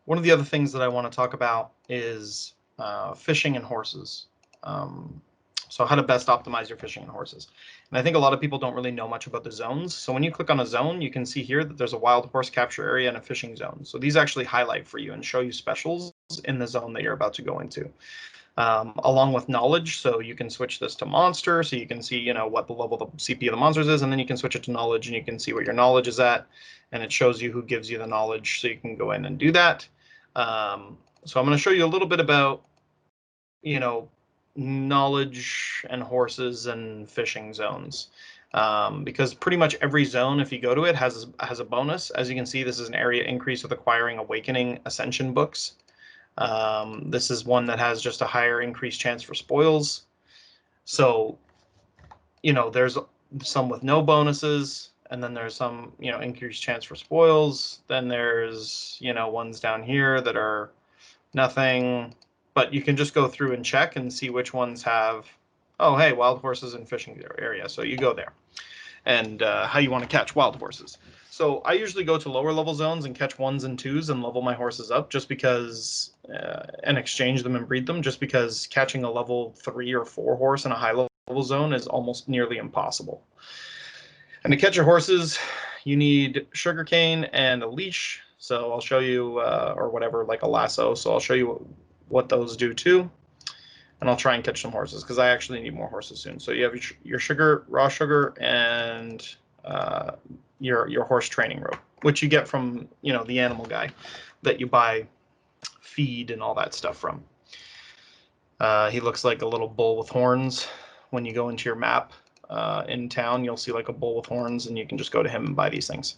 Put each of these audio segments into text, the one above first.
One of the other things that I want to talk about is fishing and horses. So how to best optimize your fishing and horses. And I think a lot of people don't really know much about the zones. So when you click on a zone, you can see here that there's a wild horse capture area and a fishing zone. So these actually highlight for you and show you specials in the zone that you're about to go into. Along with knowledge, so you can switch this to monster, so you can see, you know, what the level of the CP of the monsters is, and then you can switch it to knowledge, and you can see what your knowledge is at, and it shows you who gives you the knowledge, so you can go in and do that. So I'm going to show you a little bit about, you know, knowledge and horses and fishing zones, because pretty much every zone, if you go to it, has a bonus. As you can see, this is an area increase with acquiring Awakening Ascension books. This is one that has just a higher increased chance for spoils. So, you know, there's some with no bonuses, and then there's some, you know, increased chance for spoils. Then there's, you know, ones down here that are nothing, but you can just go through and check and see which ones have, oh, hey, wild horses in fishing area. So you go there, and how you want to catch wild horses. So I usually go to lower level zones and catch 1s and 2s and level my horses up, just because, and exchange them and breed them, just because catching a level 3 or 4 horse in a high level zone is almost nearly impossible. And to catch your horses, you need sugarcane and a leash. So I'll show you, or whatever, like a lasso. So I'll show you what those do too. And I'll try and catch some horses, because I actually need more horses soon. So you have your sugar, raw sugar, and your horse training rope, which you get from, you know, the animal guy that you buy feed and all that stuff from. He looks like a little bull with horns. When you go into your map in town, you'll see like a bull with horns, and you can just go to him and buy these things.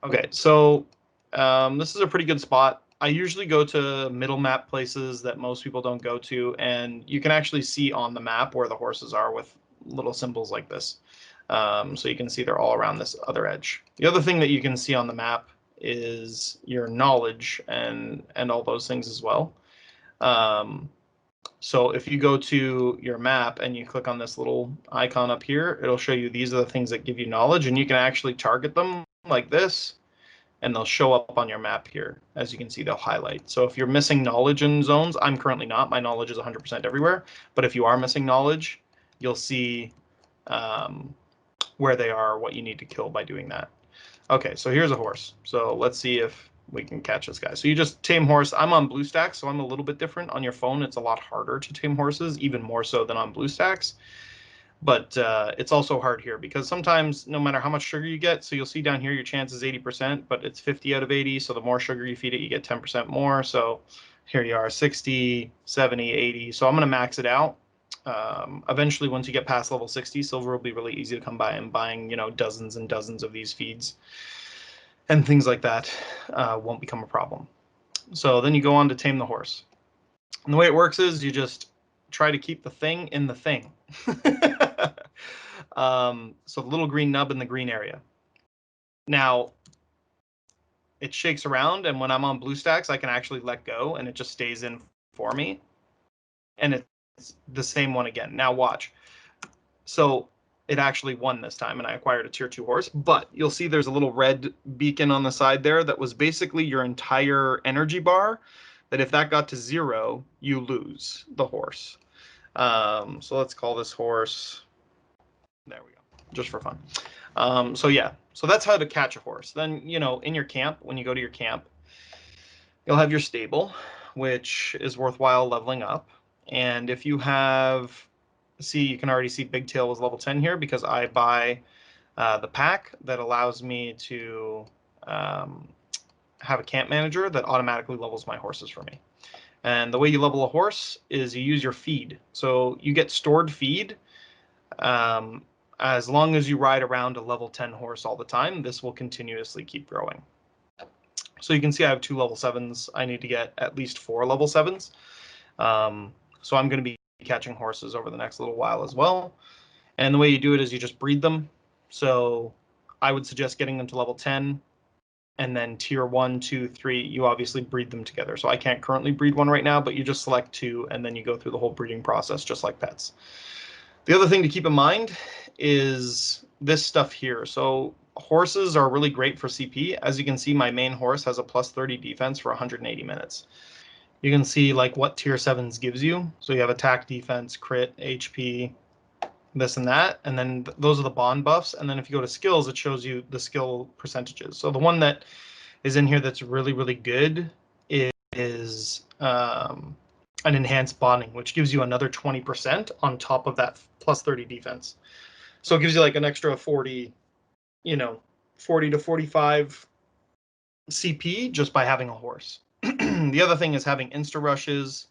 Okay, so this is a pretty good spot. I usually go to middle map places that most people don't go to, and you can actually see on the map where the horses are with little symbols like this. So you can see they're all around this other edge. The other thing that you can see on the map is your knowledge and all those things as well. So if you go to your map and you click on this little icon up here, it'll show you these are the things that give you knowledge, and you can actually target them like this, and they'll show up on your map here. As you can see, they'll highlight. So if you're missing knowledge in zones, I'm currently not. My knowledge is 100% everywhere. But if you are missing knowledge, you'll see where they are, what you need to kill by doing that. Okay, so here's a horse. So let's see if we can catch this guy. So you just tame horse. I'm on BlueStacks, so I'm a little bit different. On your phone, it's a lot harder to tame horses, even more so than on BlueStacks. But it's also hard here, because sometimes no matter how much sugar you get, so you'll see down here your chance is 80%, but it's 50 out of 80. So the more sugar you feed it, you get 10% more. So here you are, 60, 70, 80. So I'm going to max it out. Eventually, once you get past level 60, silver will be really easy to come by, and buying, you know, dozens and dozens of these feeds and things like that won't become a problem. So then you go on to tame the horse. And the way it works is you just try to keep the thing in the thing. So the little green nub in the green area. Now, it shakes around, and when I'm on BlueStacks, I can actually let go, and it just stays in for me. And it's the same one again. Now watch. So it actually won this time, and I acquired a tier 2 horse, but you'll see there's a little red beacon on the side there that was basically your entire energy bar, that if that got to 0, you lose the horse. So let's call this horse, there we go, just for fun. So yeah, so that's how to catch a horse. Then, you know, in your camp, when you go to your camp, you'll have your stable, which is worthwhile leveling up. And if you have, see, you can already see Big Tail was level 10 here, because I buy the pack that allows me to have a camp manager that automatically levels my horses for me. And the way you level a horse is you use your feed. So you get stored feed. As long as you ride around a level 10 horse all the time, this will continuously keep growing. So you can see I have 2 level 7s. I need to get at least 4 level 7s. So I'm going to be catching horses over the next little while as well. And the way you do it is you just breed them. So I would suggest getting them to level 10, and then tier 1, 2, 3, you obviously breed them together. So I can't currently breed one right now, but you just select 2, and then you go through the whole breeding process just like pets. The other thing to keep in mind is this stuff here. So horses are really great for CP. As you can see, my main horse has a plus 30 defense for 180 minutes. You can see like what tier 7s gives you. So you have attack, defense, crit, HP, this and that. And then those are the bond buffs. And then if you go to skills, it shows you the skill percentages. So the one that is in here that's really, really good is an enhanced bonding, which gives you another 20% on top of that plus 30 defense. So it gives you like an extra 40, 40 to 45 CP just by having a horse. The other thing is having insta rushes.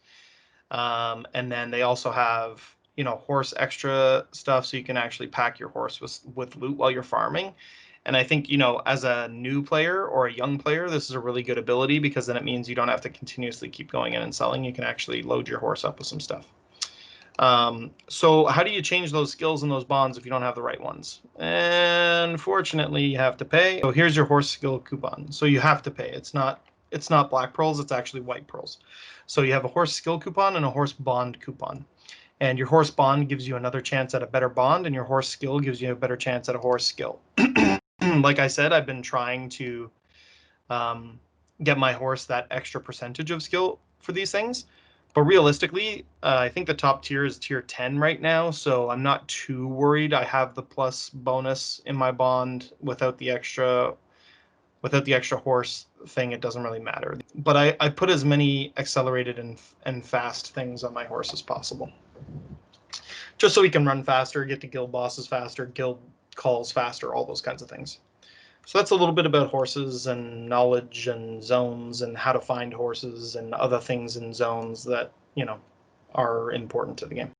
And then they also have, horse extra stuff, so you can actually pack your horse with loot while you're farming. And I think, as a new player or a young player, this is a really good ability because then it means you don't have to continuously keep going in and selling. You can actually load your horse up with some stuff. So how do you change those skills and those bonds if you don't have the right ones? And unfortunately, you have to pay. So here's your horse skill coupon. So you have to pay. It's not black pearls, it's actually white pearls. So you have a horse skill coupon and a horse bond coupon. And your horse bond gives you another chance at a better bond, and your horse skill gives you a better chance at a horse skill. Like I said, I've been trying to get my horse that extra percentage of skill for these things. But realistically, I think the top tier is tier 10 right now, so I'm not too worried. I have the plus bonus in my bond without the extra horse thing. It doesn't really matter. But I put as many accelerated and fast things on my horse as possible, just so he can run faster, get to guild bosses faster, guild calls faster, all those kinds of things. So that's a little bit about horses and knowledge and zones and how to find horses and other things in zones that, are important to the game.